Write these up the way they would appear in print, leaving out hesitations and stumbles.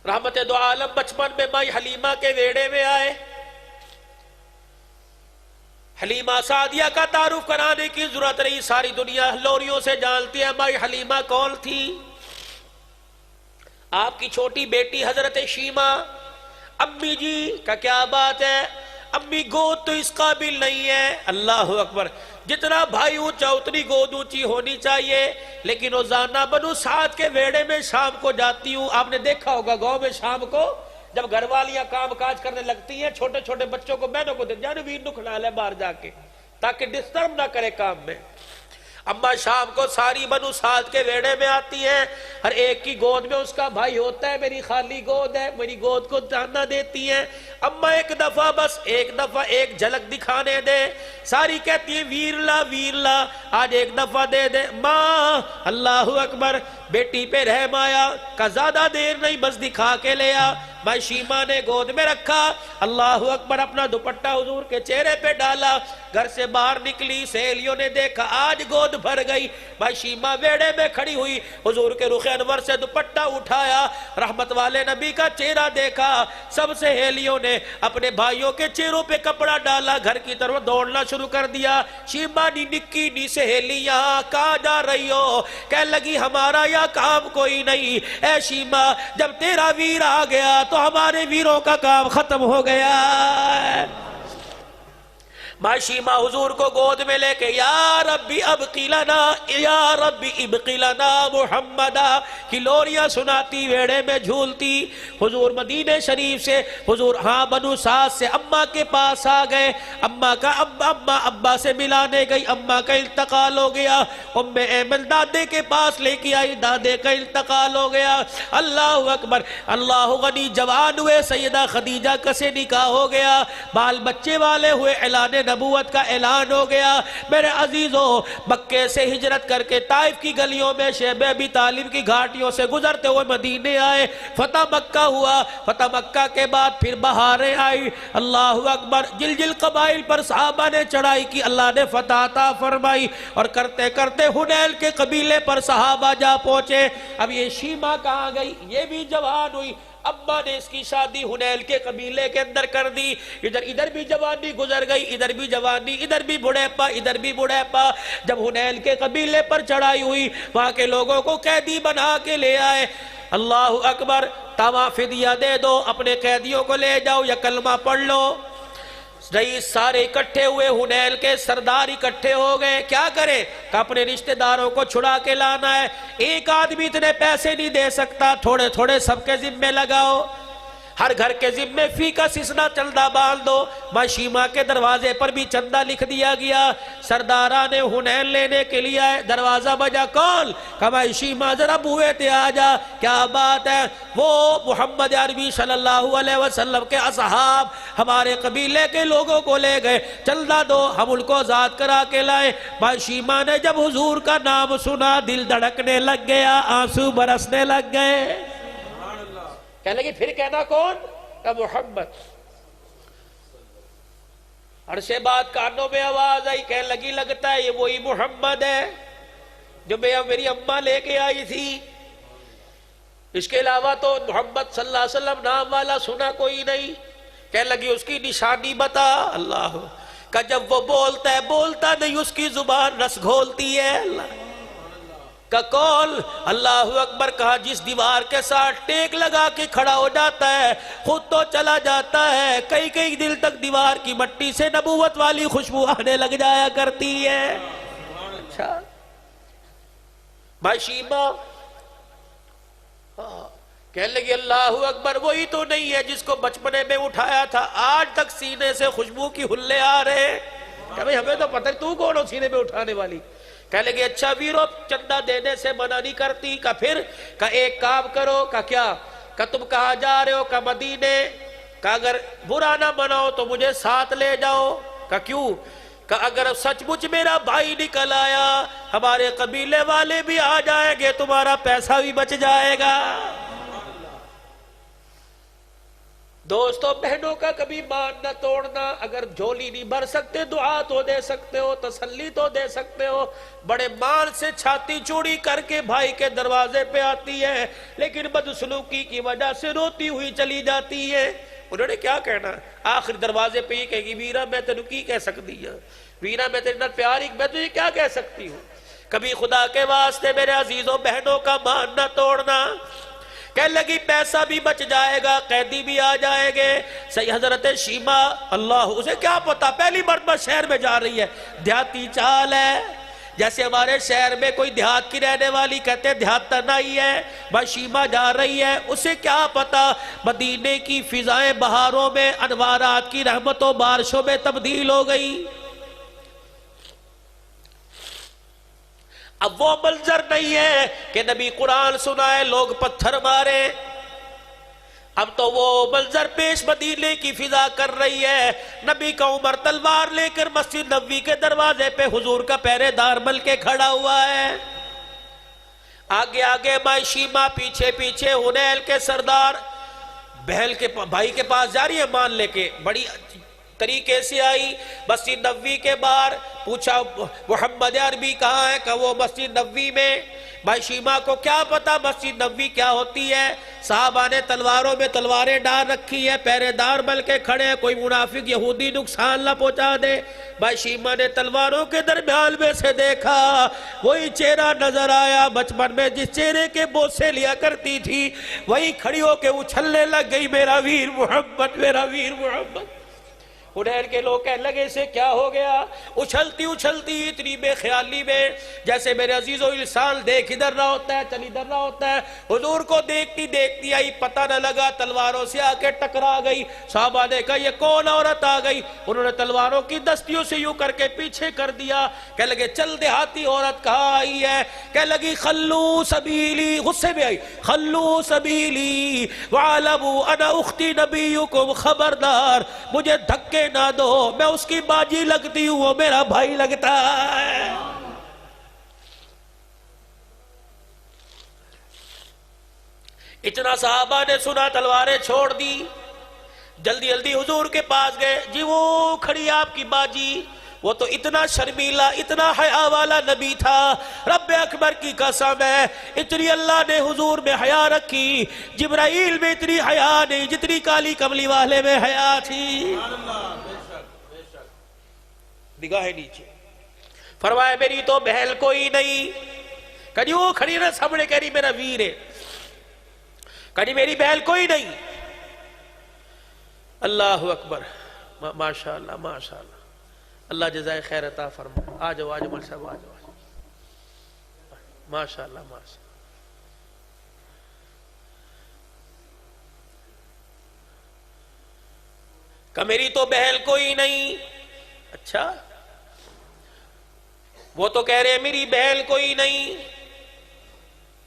رحمت دو عالم بچپن میں مائی حلیمہ کے ویڑے میں آئے. حلیمہ سعدیہ کا تعارف کرانے کی ضرورت نہیں، ساری دنیا لوریوں سے جانتی ہے مائی حلیمہ کون تھی. آپ کی چھوٹی بیٹی حضرت شیمہ. امی جی کا کیا بات ہے، امی گود تو اس قابل نہیں ہے. اللہ اکبر، جتنا بھائی اونچا اتنی گود اونچی ہونی چاہیے. لیکن روزانہ بنو سعد کے ویڑے میں شام کو جاتی ہوں. آپ نے دیکھا ہوگا گاؤں میں شام کو جب گھر والیاں کام کاج کرنے لگتی ہیں، چھوٹے چھوٹے بچوں کو بہنوں کو جانو ویر نو کھلا لے باہر جا کے تاکہ ڈسٹرب نہ کرے کام میں. اما شام کو ساری بنو سعد کے ویڑے میں آتی ہیں، ہر ایک کی گود میں اس کا بھائی ہوتا ہے. میری خالی گود ہے، میری گود کو جاننا دیتی ہیں. اما ایک دفعہ، بس ایک دفعہ ایک جھلک دکھانے دے. ساری کہتی ہیں ویر لا آج ایک دفعہ دے دے. ماں اللہ اکبر، بیٹی پہ رحم آیا کہ زیادہ دیر نہیں، بس دکھا کے لے آ. بھائی شیمہ نے گود میں رکھا، اللہ اکبر، اپنا دوپٹہ حضور کے چہرے پہ ڈالا. گھر سے باہر نکلی، سہیلیوں نے دیکھا آج گود بھر گئی. بھائی شیمہ ویڑے میں کھڑی ہوئی، حضور کے رخ انور سے دوپٹہ اٹھایا، رحمت والے نبی کا چہرہ دیکھا. سب سہیلیوں نے اپنے بھائیوں کے چہروں پہ کپڑا ڈالا، گھر کی طرف دوڑنا شروع کر دیا. شیمہ نی نکی نی سہیلی یہاں کہاں جا رہی ہو؟ کہنے لگی ہمارا یہاں کام کوئی نہیں. اے شیمہ، جب تیرا ویر آ گیا تو ہمارے ویروں کا کام ختم ہو گیا. ماں شیمہ حضور کو گود میں لے کے یا ربی ابقی لنا، یا ربی ابقی لنا محمدہ کی لوریاں سناتی، ویڑے میں جھولتی. حضور مدینہ شریف سے حضور بنو سعد سے اماں کے پاس آ گئے. اماں کا اماں ابا سے ملانے گئی، اماں کا انتقال ہو گیا. ام ایمن دادے کے پاس لے کے آئی، دادے کا انتقال ہو گیا. اللہ اکبر، اللہ غنی، جوان ہوئے، سیدہ خدیجہ کا سے نکاح ہو گیا، بال بچے والے ہوئے، اعلان نبوت کا اعلان ہو گیا. میرے عزیزوں، مکے سے ہجرت کر کے طائف کی گلیوں میں شیب ابی طالب کی گھاٹیوں سے گزرتے ہوئے مدینے آئے. فتح مکہ ہوا، فتح مکہ کے بعد پھر بہاریں آئی. اللہ اکبر، جل قبائل پر صحابہ نے چڑھائی کی، اللہ نے فتح عطا فرمائی. اور کرتے کرتے حنین کے قبیلے پر صحابہ جا پہنچے. اب یہ شیمہ کہاں گئی؟ یہ بھی جوان ہوئی. ابا نے اس کی شادی حنیل کے قبیلے کے اندر کر دی. ادھر بھی جوانی گزر گئی، ادھر بھی جوانی، ادھر بھی بڑھاپا، ادھر بھی بڑھاپا. جب حنیل کے قبیلے پر چڑھائی ہوئی، وہاں کے لوگوں کو قیدی بنا کے لے آئے. اللہ اکبر، تمام فدیہ دے دو، اپنے قیدیوں کو لے جاؤ یا کلمہ پڑھ لو. رئیس سارے اکٹھے ہوئے، حنیل کے سردار اکٹھے ہو گئے. کیا کرے کہ اپنے رشتہ داروں کو چھڑا کے لانا ہے. ایک آدمی اتنے پیسے نہیں دے سکتا، تھوڑے تھوڑے سب کے ذمے لگاؤ. ہر گھر کے ذمے فی کا سسنا چندہ باندھ دو. ماں شیمہ کے دروازے پر بھی چندہ لکھ دیا گیا. سرداران حنین لینے کے لیے آئے، دروازہ بجا، کون؟ کہ ماں شیمہ ذرا بوئے تے آجا. کیا بات ہے؟ وہ محمد عربی صلی اللہ علیہ وسلم کے اصحاب ہمارے قبیلے کے لوگوں کو لے گئے، چندہ دو، ہم ان کو آزاد کرا کے لائے. ماں شیمہ نے جب حضور کا نام سنا، دل دھڑکنے لگ گیا، آنسو برسنے لگ گئے. کہنے لگی پھر کہنا کون؟ کہ محمد. عرصے بعد کانوں میں آواز آئی، کہنے لگی لگتا ہے یہ وہی محمد ہے جو میری اماں لے کے آئی تھی. اس کے علاوہ تو محمد صلی اللہ علیہ وسلم نام والا سنا کوئی نہیں. کہنے لگی اس کی نشانی بتا. اللہ کہ جب وہ بولتا ہے، بولتا نہیں، اس کی زبان رس گھولتی ہے. اللہ کا کون؟ اللہ اکبر. کہا جس دیوار کے ساتھ ٹیک لگا کے کھڑا ہو جاتا ہے خود تو چلا جاتا ہے، کئی کئی دل تک دیوار کی مٹی سے نبوت والی خوشبو آنے لگ جایا کرتی ہے. اچھا بھائی شیمہ کہنے لگی اللہ اکبر، وہی تو نہیں ہے جس کو بچپنے میں اٹھایا تھا، آج تک سینے سے خوشبو کی ہلے آ رہے. کہ بھئی ہمیں تو پتہ تو کون ہو سینے میں اٹھانے والی. کہنے لگے اچھا ویرو، چندہ دینے سے منع نہیں کرتی. کہ پھر کہ ایک کام کرو. کہ کیا؟ کہ تم کہاں جا رہے ہو؟ کہ مدینے. کہ اگر برا نہ مناؤ تو مجھے ساتھ لے جاؤ. کہ کیوں؟ کہ اگر سچ مچ میرا بھائی نکل آیا، ہمارے قبیلے والے بھی آ جائیں گے، تمہارا پیسہ بھی بچ جائے گا. دوستو بہنوں کا کبھی مان نہ توڑنا. اگر جھولی نہیں بھر سکتے دعا تو دے سکتے ہو, تسلی تو دے سکتے ہو. بڑے مان سے چھاتی چوڑی کر کے بھائی کے دروازے پہ آتی ہے, لیکن بدسلوکی کی وجہ سے روتی ہوئی چلی جاتی ہے. انہوں نے کیا کہنا, آخر دروازے پہ یہ کہے گی ویرا میں تینوں کی کہہ سکتی ہے, ویرا میں تیرے نال پیاری میں تجھے کیا کہہ سکتی ہوں. کبھی خدا کے واسطے میرے عزیزوں بہنوں کا مان نہ توڑنا. کہنے لگی پیسہ بھی بچ جائے گا, قیدی بھی آ جائیں گے. صحیح حضرت شیما, اللہ اسے کیا پتا, پہلی مرتبہ شہر میں جا رہی ہے, دیہاتی چال ہے. جیسے ہمارے شہر میں کوئی دیہات کی رہنے والی کہتے ہیں دیہات تنہا ہی ہے, بھائی شیما جا رہی ہے, اسے کیا پتا مدینے کی فضائیں بہاروں میں انوارات کی رحمتوں بارشوں میں تبدیل ہو گئی. اب وہ منظر نہیں ہے کہ نبی قرآن سنائے لوگ پتھر مارے. اب تو وہ منظر پیش مدینے کی فضا کر رہی ہے. نبی کا عمر تلوار لے کر مسجد نبوی کے دروازے پہ حضور کا پہرے دار بن کے کھڑا ہوا ہے. آگے آگے مائی شیما, پیچھے پیچھے حنیل کے سردار بہل کے بھائی کے پاس جا رہی ہے مان لے کے. بڑی طریقے سے آئی مسجد نبوی کے باہر, پوچھا محمد عربی کہاں ہے, کہ وہ مسجد نبوی میں. بھائی شیما کو کیا پتا مسجد نبوی کیا ہوتی ہے. صحابہ نے تلواروں میں تلواریں ڈال رکھی ہے, پہرے دار بل کے کھڑے ہیں, کوئی منافق یہودی نقصان نہ پہنچا دے. بھائی شیما نے تلواروں کے درمیان میں سے دیکھا, وہی چہرہ نظر آیا بچپن میں جس چہرے کے بوسے لیا کرتی تھی, وہی کھڑی ہو کے اچھلنے لگ گئی, میرا ویر محمد, میرا ویر محمد. حنین کے لوگ کہنے لگے اسے کیا ہو گیا. اچھلتی اچھلتی اتنی بے خیالی میں, جیسے میرے عزیزو انسان دیکھ ادھر رہا ہوتا ہے چل ادھر رہا ہوتا ہے, حضور کو دیکھتی دیکھتی آئی, پتہ نہ لگا تلواروں سے آ کے ٹکرا گئی. صحابہ نے کہا یہ کون عورت آ گئی. انہوں نے تلواروں کی دستیوں سے یوں کر کے پیچھے کر دیا. کہنے لگے چل دیہاتی عورت کہاں آئی ہے. کہنے لگی خلو سبیلی, غصے میں آئی, خلو سبیلی وعلموا انا اختی نبیکم, خبردار مجھے دھکے نہ دو, میں اس کی باجی لگتی ہوں, وہ میرا بھائی لگتا ہے. اتنا صحابہ نے سنا, تلواریں چھوڑ دی, جلدی جلدی حضور کے پاس گئے. جی وہ کھڑی آپ کی باجی, وہ تو اتنا شرمیلا اتنا حیا والا نبی تھا, رب اکبر کی قسم ہے اتنی اللہ نے حضور میں حیا رکھی, جبرائیل میں اتنی حیا نہیں جتنی کالی کملی والے میں حیا تھی. نگاہ نیچے فرمایا میری تو بہل کوئی نہیں. کہنی وہ کھڑی نا سامنے کہہ رہی میرا ویر ہے, کہنی میری بہل کوئی نہیں. اللہ اکبر, ماشاءاللہ ماشاءاللہ, اللہ جزائے خیر عطا فرمائے. آ جاؤ آ جاؤ مول صاحب, آ جاؤ, ماشاءاللہ ماشاءاللہ. کہ میری تو بہل کوئی نہیں. اچھا وہ تو کہہ رہے ہیں میری بہل کوئی نہیں,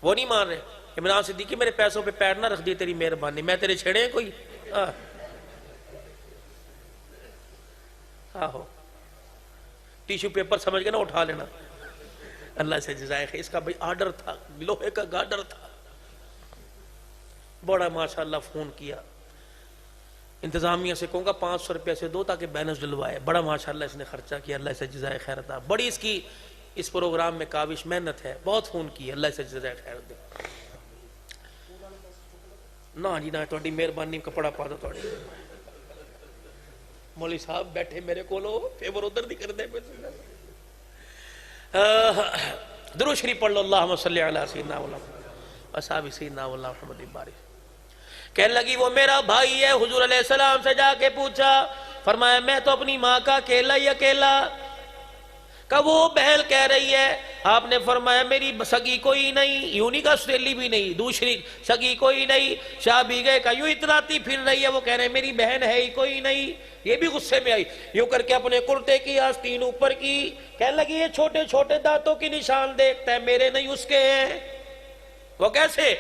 وہ نہیں مان رہے. عمران صدیقی میرے پیسوں پہ پیر نہ رکھ دی, تیری مہربانی, میں تیرے چھڑے ہیں کوئی. آہو ٹیشو پیپر سمجھ کے نہ اٹھا لینا, اللہ سے جزائے خیر. اس کا بھئی آرڈر تھا, لوہے کا گارڈر تھا. بڑا ماشاءاللہ فون کیا, انتظامیہ سے کہوں گا 500 روپے سے دو تاکہ بیلنس ڈلوائے. بڑا ماشاءاللہ اس نے خرچہ کیا, اللہ سے جزائے خیر عطا. بڑی اس کی اس پروگرام میں کاوش محنت ہے, بہت فون کی, اللہ سے جزائے خیر دے. نہ جی نہ, تھوڑی مہربانی, کپڑا پا دو تھوڑی. مولوی صاحب بیٹھے میرے کو لو, فیور ادھر نہیں کر دے. درود شریف پڑھ لو, اللہم صلی علی سیدنا محمد اصحاب سیدنا محمد بارک. کہنے لگی وہ میرا بھائی ہے. حضور علیہ السلام سے جا کے پوچھا, فرمایا میں تو اپنی ماں کا اکیلا ہی اکیلا. کہ وہ بہل کہہ رہی ہے. آپ نے فرمایا میری سگی کوئی نہیں, یوں نہیں کہا سہیلی بھی نہیں, دوسری سگی کوئی نہیں. شاہ بھی گئے کہ یوں اتراتی پھر رہی ہے, وہ کہہ رہے ہیں میری بہن ہے ہی کوئی نہیں. یہ بھی غصے میں آئی, یوں کر کے اپنے کرتے کی آستین اوپر کی. کہنے لگی یہ چھوٹے چھوٹے دانتوں کی نشان دیکھتا ہے, میرے نہیں اس کے ہیں. وہ کیسے؟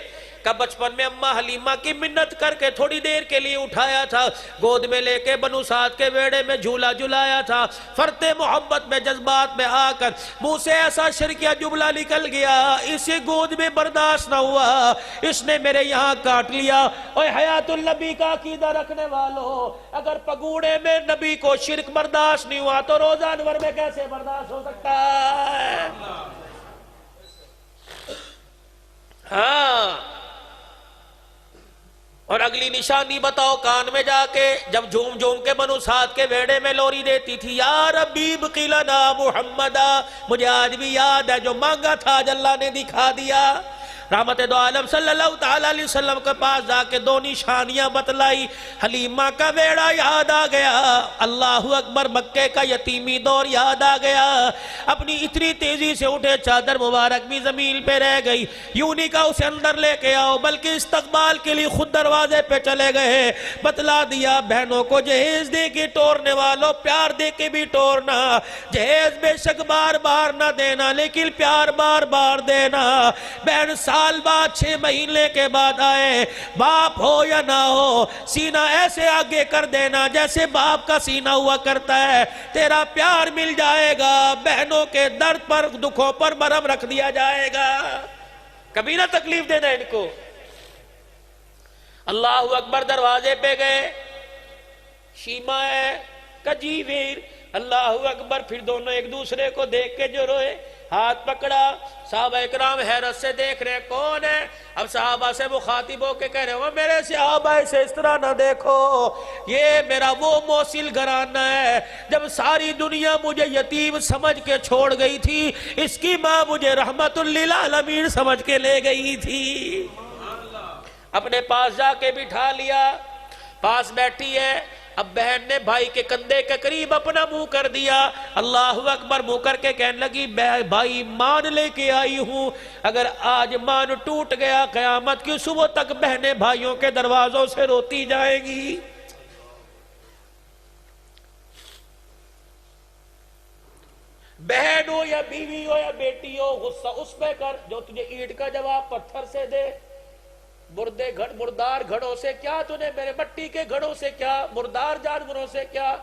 کہ بچپن میں اماں حلیمہ کی منت کر کے تھوڑی دیر کے لیے اٹھایا تھا، گود میں لے کے بنو سعد کے بیڑے میں جھولا جھلایا تھا، فرط محبت میں جذبات میں آ کر منہ سے ایسا شرکیہ جملہ نکل گیا، اسے گود میں برداشت نہ ہوا، اس نے میرے یہاں کاٹ لیا۔ اوہ حیات النبی کا عقیدہ رکھنے والوں، اگر پگوڑے میں نبی کو شرک برداشت نہیں ہوا تو روزہ انور میں کیسے برداشت ہو سکتا ہے؟ ہاں، اور اگلی نشانی بتاؤ کان میں جا کے، جب جھوم جھوم کے بنو سعد کے بیڑے میں لوری دیتی تھی، یا ربی ابقی لنا محمدا، مجھے آج بھی یاد ہے جو مانگا تھا آج اللہ نے دکھا دیا۔ رحمت دو عالم صلی اللہ تعالیٰ علیہ وسلم کے پاس جا کے دو نشانیاں بتلائی، حلیمہ کا بیڑا یاد آ گیا، اللہ اکبر، مکے کا یتیمی دور یاد آ گیا، اپنی اتنی تیزی سے اٹھے چادر مبارک بھی زمین پہ رہ گئی، یوں نہیں کہا اسے اندر لے کے آؤ، بلکہ استقبال کے لیے خود دروازے پہ چلے گئے، بتلا دیا بہنوں کو جہیز دے کے ٹورنے والوں، پیار دے کے بھی ٹورنا، جہیز بے شک بار بار نہ دینا لیکن پیار بار بار دینا، بہن سال بعد 6 مہینے کے بعد آئے، باپ ہو یا نہ ہو، سینہ ایسے آگے کر دینا جیسے باپ کا سینہ ہوا کرتا ہے، تیرا پیار مل جائے گا، بہنوں کے درد پر دکھوں پر مرہم رکھ دیا جائے گا، کبھی نہ تکلیف دینا ان کو۔ اللہ اکبر، دروازے پہ گئے، شیمہ ہے کجی ویر، اللہ اکبر، پھر دونوں ایک دوسرے کو دیکھ کے جو روئے، ہاتھ پکڑا، صحابہ اکرام حیرت سے دیکھ رہے کون ہے، اب صحابہ سے مخاطب ہو کے کہہ رہے ہو میرے صحابہ سے اس طرح نہ دیکھو، یہ میرا وہ موصل گھرانہ ہے، جب ساری دنیا مجھے یتیم سمجھ کے چھوڑ گئی تھی، اس کی ماں مجھے رحمت للعالمین سمجھ کے لے گئی تھی، اپنے پاس جا کے بٹھا لیا، پاس بیٹھی ہے، اب بہن نے بھائی کے کندھے کے قریب اپنا منہ کر دیا، اللہ اکبر، منہ کر کے کہنے لگی بھائی مان لے کے آئی ہوں، اگر آج مان ٹوٹ گیا قیامت کی صبح تک بہنیں بھائیوں کے دروازوں سے روتی جائیں گی۔ بہن ہو یا بیوی ہو یا بیٹی ہو، غصہ اس پہ کر جو تجھے اینٹ کا جواب پتھر سے دے، مردار گھڑوں سے کیا، تو نے میرے مٹی کے گھڑوں سے کیا، مردار جانوروں سے کیا،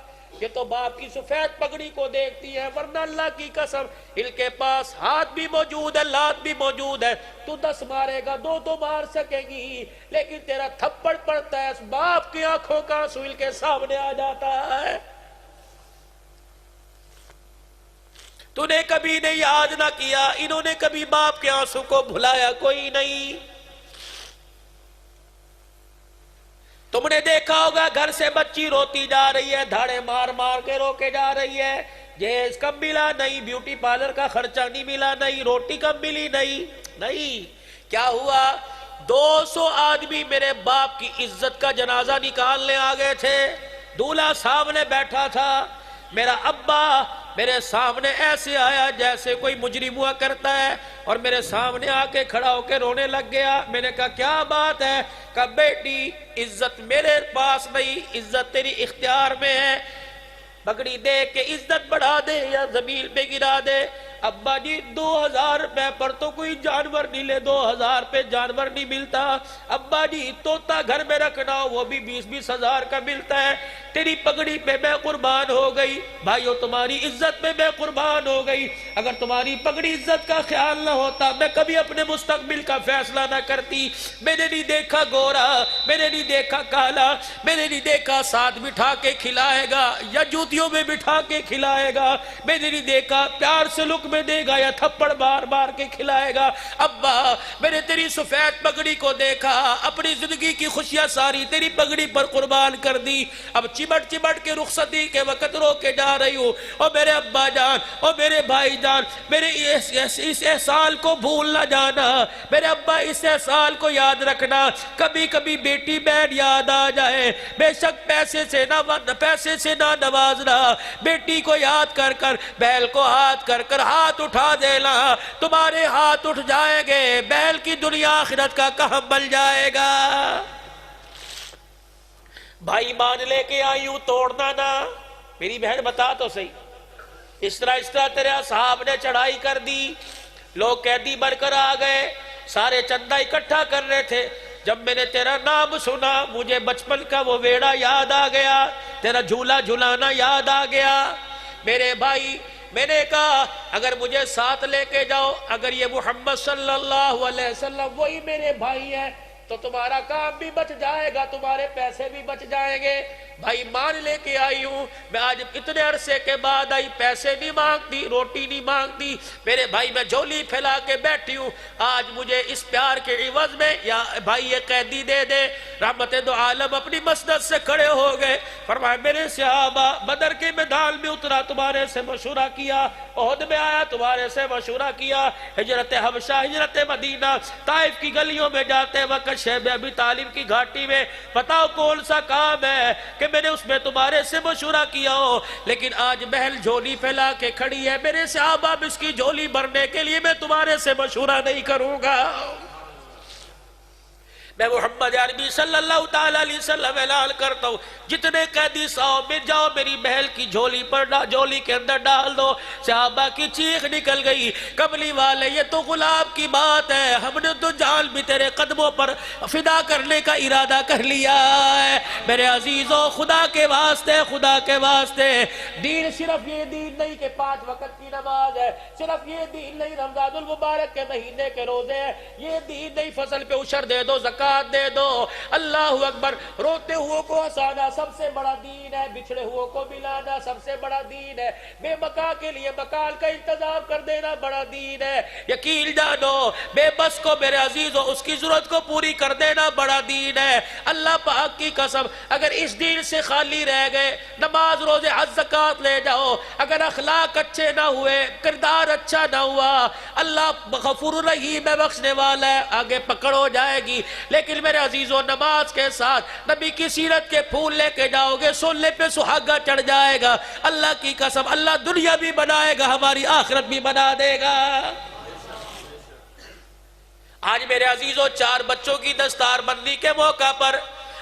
یہ تو باپ کی سفید پگڑی کو دیکھتی ہے، ورنہ اللہ کی قسم ان کے پاس ہاتھ بھی موجود ہے، لات بھی موجود ہے، تو 10 مارے گا 2 تو مار سکے گی، لیکن تیرا تھپڑ پڑتا ہے، اس باپ کی آنکھوں کا آنسو ان کے سامنے آ جاتا ہے۔ تو نے کبھی نے یاد نہ کیا، انہوں نے کبھی باپ کے آنسو کو بھلایا کوئی نہیں۔ تم نے دیکھا ہوگا گھر سے بچی روتی جا رہی ہے، دھاڑے مار مار کے رو کے جا رہی ہے، جہیز کم ملا نہیں، بیوٹی پارلر کا خرچہ نہیں ملا نہیں، روٹی کم ملی نہیں، کیا ہوا؟ 200 آدمی میرے باپ کی عزت کا جنازہ نکالنے آ گئے تھے، دولہا سامنے بیٹھا تھا، میرا ابا میرے سامنے ایسے آیا جیسے کوئی مجرم ہوا کرتا ہے، اور میرے سامنے آ کے کھڑا ہو کے رونے لگ گیا۔ میں نے کہا کیا بات ہے؟ کہا بیٹی عزت میرے پاس نہیں، عزت تیری اختیار میں ہے، پگڑی دے کے عزت بڑھا دے یا زمین پہ گرا دے۔ ابا جی 2000 روپے پر تو کوئی جانور نہیں لے، 2000 پہ جانور نہیں ملتا، ابا جی طوطا گھر میں رکھنا وہ بھی 20-20 ہزار کا ملتا ہے، تیری پگڑی پہ میں قربان ہو گئی، بھائیو تمہاری عزت پہ میں قربان ہو گئی، اگر تمہاری پگڑی عزت کا خیال نہ ہوتا میں کبھی اپنے مستقبل کا فیصلہ نہ کرتی۔ میں نے نہیں دیکھا گورا، میں نے نہیں دیکھا کالا، میں نے نہیں دیکھا ساتھ بٹھا کے کھلائے گا یا جوتیوں میں بٹھا کے کھلائے گا، میں نے نہیں دیکھا پیار سے لک میں دے گا یا تھپڑ بار بار کے کھلائے گا۔ ابا میں نے تیری سفید پگڑی کو دیکھا، اپنی زندگی کی خوشیاں ساری تیری پگڑی پر قربان کر دی، اب چمٹ چمٹ کے رخصتی کے وقت رو کے جا رہی ہوں، اور میرے ابا جان اور میرے بھائی جان میرے اس احسان کو بھول نہ جانا، میرے ابا اس احسان کو یاد رکھنا، کبھی کبھی بیٹی بہن یاد آ جائے، بے شک پیسے سے نہ نوازنا، بیٹی کو یاد کر کر بیل کو ہاتھ کر کر ہاتھ اٹھا دینا، تمہارے ہاتھ اٹھ جائیں گے، بیل کی دنیا آخرت کا کہم بل جائے گا۔ بھائی مان لے کے آئی ہوں، توڑنا نہ، میری بہن بتا تو صحیح، اس طرح تیرے اصحاب نے چڑھائی کر دی، لوگ قیدی بن کر آ گئے، سارے چندہ اکٹھا کر رہے تھے. جب میں نے تیرا نام سنا مجھے بچپن کا وہ ویڑا یاد آ گیا, تیرا جھولا جھلانا یاد آ گیا. میرے بھائی میں نے کہا اگر مجھے ساتھ لے کے جاؤ, اگر یہ محمد صلی اللہ علیہ وسلم وہی میرے بھائی ہیں تو تمہارا کام بھی بچ جائے گا, تمہارے پیسے بھی بچ جائیں گے. بھائی مان لے کے آئی ہوں میں, آج اتنے عرصے کے بعد آئی, پیسے نہیں مانگتی, روٹی نہیں مانگتی. میرے بھائی میں جھولی پھیلا کے بیٹھی ہوں, آج مجھے اس پیار کے عوض میں یا بھائی یہ قیدی دے دے. رحمت دو عالم اپنی مسند سے کھڑے ہو گئے, فرمایا میرے صحابہ بدر کے میدان میں اترا تمہارے سے مشورہ کیا, احد میں آیا تمہارے سے مشورہ کیا, ہجرت حبشہ ہجرت مدینہ طائف کی گلیوں میں جاتے وقت شیب ابی طالب کی گھاٹی میں بتاؤ کون سا کام ہے کہ میں نے اس میں تمہارے سے مشورہ کیا ہو. لیکن آج بہل جھولی پھیلا کے کھڑی ہے, میرے صحابہ اس کی جھولی بھرنے کے لیے میں تمہارے سے مشورہ نہیں کروں گا. میں محمد عربی صلی اللہ تعالیٰ علیہ وسلم اعلان کرتا ہوں جتنے قیدی ساؤ میں جاؤ میری بہل کی جھولی پر جھولی کے اندر ڈال دو. صحابہ کی چیخ نکل گئی, کملی والے یہ تو غلام کی بات ہے, ہم نے تو جان بھی تیرے قدموں پر فدا کرنے کا ارادہ کر لیا ہے. میرے عزیزوں خدا کے واسطے, خدا کے واسطے, دین صرف یہ دین نہیں کہ 5 وقت کی نماز ہے, صرف یہ دین نہیں رمضان المبارک کے مہینے کے روزے ہیں, یہ دین نہیں فصل پہ عشر دے دو, زکات دے دو. اللہ اکبر, روتے ہوئے کو ہنسانا سب سے بڑا دین ہے, بچھڑے ہوئے کو ملانا سب سے بڑا دین ہے, بے مکان کے لیے مکان کا انتظام کر دینا بڑا دین ہے. یقین جانو بے بس کو میرے عزیزوں اس کی ضرورت کو پوری کر دینا بڑا دین ہے. اللہ پاک کی قسم اگر اس دین سے خالی رہ گئے, نماز روزے حج زکات لے جاؤ, اگر اخلاق اچھے نہ ہوئے, کردار اچھا نہ ہوا, اللہ غفور رحیم ہے, بخشنے والا ہے, آگے پکڑ ہو جائے گی. لیکن میرے عزیزوں نماز کے ساتھ نبی کی سیرت کے پھول لے کے جاؤ گے, سننے پہ سہاگا چڑھ جائے گا. اللہ کی قسم اللہ دنیا بھی بنائے گا, ہماری آخرت بھی بنا دے گا. آج میرے عزیزوں 4 بچوں کی دستار بندی کے موقع پر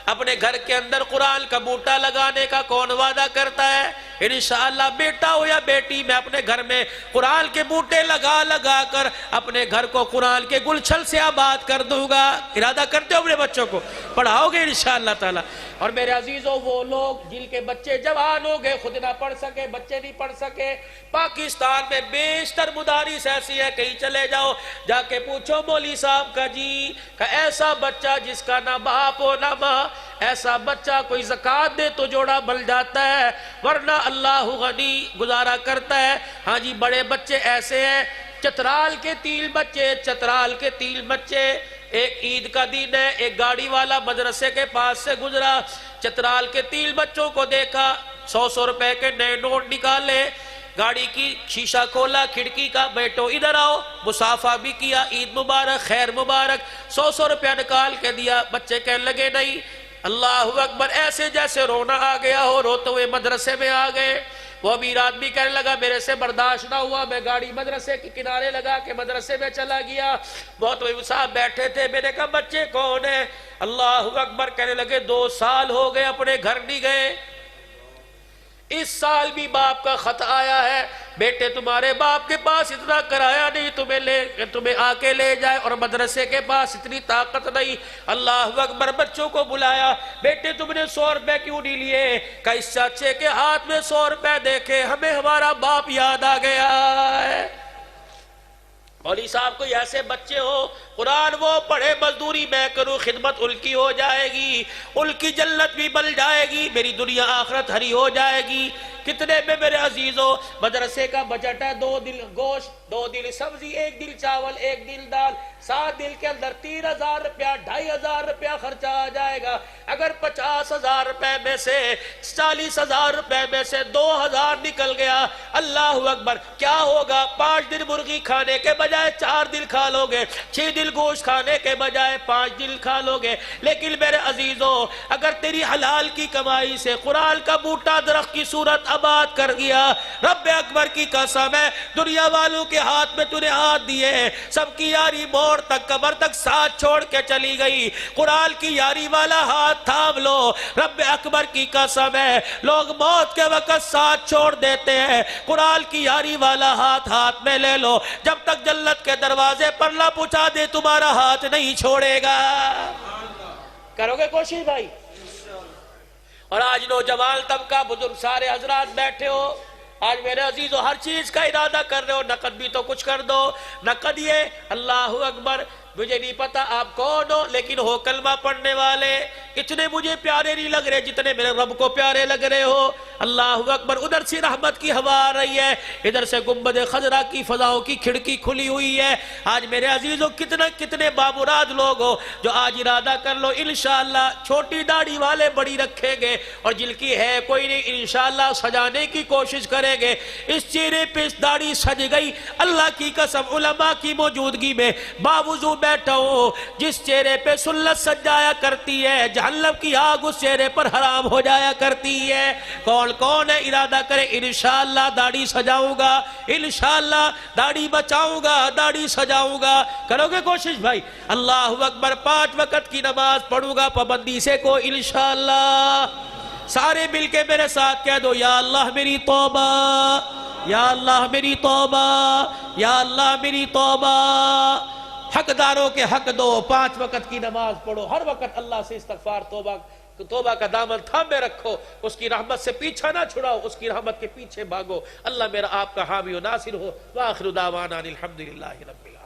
اپنے گھر کے اندر قرآن کا بوٹا لگانے کا کون وعدہ کرتا ہے؟ انشاءاللہ بیٹا ہو یا بیٹی میں اپنے گھر میں قرآن کے بوٹے لگا لگا کر اپنے گھر کو قرآن کے گلچھل سے آباد کر دوں گا. ارادہ کرتے ہو اپنے بچوں کو پڑھاؤ گے انشاءاللہ تعالی. اور میرے عزیزوں وہ لوگ جن کے بچے جوان ہو گئے, خود نہ پڑھ سکے, بچے نہیں پڑھ سکے, پاکستان میں بیشتر مدارس ایسی ہے, کہیں چلے جاؤ جا کے پوچھو مولوی صاحب کا جی کہ ایسا بچہ جس کا نہ باپ ہو نہ ماں, ایسا بچہ کوئی زکات دے تو جوڑا بل جاتا ہے, ورنہ اللہ غنی گزارا کرتا ہے. ہاں جی بڑے بچے ایسے ہیں, چترال کے 3 بچے, چترال کے 3 بچے, ایک عید کا دن ہے, ایک گاڑی والا مدرسے کے پاس سے گزرا, چترال کے 3 بچوں کو دیکھا, 100 روپے کے نئے نوٹ نکالے, گاڑی کی شیشہ کھولا کھڑکی کا, بیٹو ادھر آؤ, مصافحہ بھی کیا, عید مبارک خیر مبارک, 100 روپیہ نکال کے دیا. بچے کہنے لگے نہیں, اللہ اکبر, ایسے جیسے رونا آ گیا ہو, روتے ہوئے مدرسے میں آ گئے. وہ امیر آدمی کہنے لگا میرے سے برداشت نہ ہوا, میں گاڑی مدرسے کی کنارے لگا کے مدرسے میں چلا گیا. بہت وہی صاحب بیٹھے تھے, میں نے کہا بچے کون ہیں؟ اللہ اکبر, کہنے لگے 2 سال ہو گئے اپنے گھر نہیں گئے, اس سال بھی باپ کا خط آیا ہے, بیٹے تمہارے باپ کے پاس اتنا کرایہ نہیں تمہیں آ کے لے جائے, اور مدرسے کے پاس اتنی طاقت نہیں. اللہ اکبر, بچوں کو بلایا, بیٹے تم نے 100 روپے کیوں نہیں لیے؟ کہ اس چاچے کے ہاتھ میں 100 روپے دیکھے ہمیں ہمارا باپ یاد آ گیا ہے. مولوی صاحب کوئی ایسے بچے ہو, قرآن وہ پڑھے, مزدوری میں کروں, خدمت ان کی ہو جائے گی, ان کی جنت بھی بل جائے گی, میری دنیا آخرت ہری ہو جائے گی. کتنے میں میرے عزیزوں مدرسے کا بجٹ ہے 2 دل گوشت, 2 دل سبزی, 1 دل چاول, 1 دل دال, 7 دل کے اندر 3000 روپیہ, 2500 روپیہ خرچہ آ جائے گا. اگر 50,000 روپے میں سے 40,000 روپے میں سے 2,000 نکل گیا, اللہ اکبر, کیا ہوگا؟ 5 دن مرغی کھانے کے بجائے 4 دل کھا لو گے, 6 دل گوشت کھانے کے بجائے 5 دل کھا لو گے. لیکن میرے عزیزوں اگر تیری حلال کی کمائی سے قرآن کا بوٹا درخت کی صورت آباد کر گیا, رب اکبر کی قسم ہے دنیا والوں کے ہاتھ میں تُونے ہاتھ دیے, سب کی یاری موڑ تک قبر تک ساتھ چھوڑ کے چلی گئی, قرآن کی یاری والا ہاتھ تھام لو, رب اکبر کی قسم ہے ہے، لوگ موت کے وقت ساتھ چھوڑ دیتے ہیں، قرآن کی یاری والا ہاتھ ہاتھ میں لے لو، جب تک جنت کے دروازے پر نہ پہنچا دے تمہارا ہاتھ نہیں چھوڑے گا۔ کرو گے کوشش بھائی؟ اور آج نوجوان طبقہ، بزرگ سارے حضرات بیٹھے ہو، آج میرے عزیزو ہر چیز کا ارادہ کر رہے ہو، نقد بھی تو کچھ کر دو۔ نقد یہ اللہ اکبر، مجھے نہیں پتا آپ کون ہو، لیکن ہو کلمہ پڑھنے والے، اتنے مجھے پیارے نہیں لگ رہے جتنے میرے رب کو پیارے لگ رہے ہو۔ اللہ اکبر، ادھر سے رحمت کی ہوا آ رہی ہے، ادھر سے گنبد خضرا کی فضاؤں کی کھڑکی کھلی ہوئی ہے۔ آج میرے عزیزو کتنے بامراد لوگ ہو جو آج ارادہ کر لو انشاءاللہ چھوٹی داڑھی والے بڑی رکھیں گے، اور جن کی ہے کوئی نہیں انشاءاللہ سجانے کی کوشش کریں گے۔ اس چہرے پہ اس داڑھی سج گئی، اللہ کی قسم علماء کی موجودگی میں باوضو بیٹھا ہوں، جس چہرے پہ سنت سج جایا کرتی ہے جہنم کی آگ اس چہرے پر حرام ہو جایا کرتی ہے۔ کون ہے ارادہ کرے انشاءاللہ داڑھی سجاؤں گا، انشاءاللہ داڑھی بچاؤں گا، داڑھی سجاؤں گا؟ کرو گے کوشش بھائی؟ اللہ اکبر، 5 وقت کی نماز پڑھوں گا پابندی سے کو انشاءاللہ۔ سارے مل کے میرے ساتھ کہہ دو، یا اللہ میری توبہ، یا اللہ میری توبہ، یا اللہ میری توبہ۔ حقداروں کے حق دو، 5 وقت کی نماز پڑھو، ہر وقت اللہ سے استغفار توبہ کا دامن تھامے رکھو، اس کی رحمت سے پیچھا نہ چھڑاؤ، اس کی رحمت کے پیچھے بھاگو۔ اللہ میرا آپ کا حامی و ناصر ہو۔ وآخر دعوانا الحمدللہ رب العالمین۔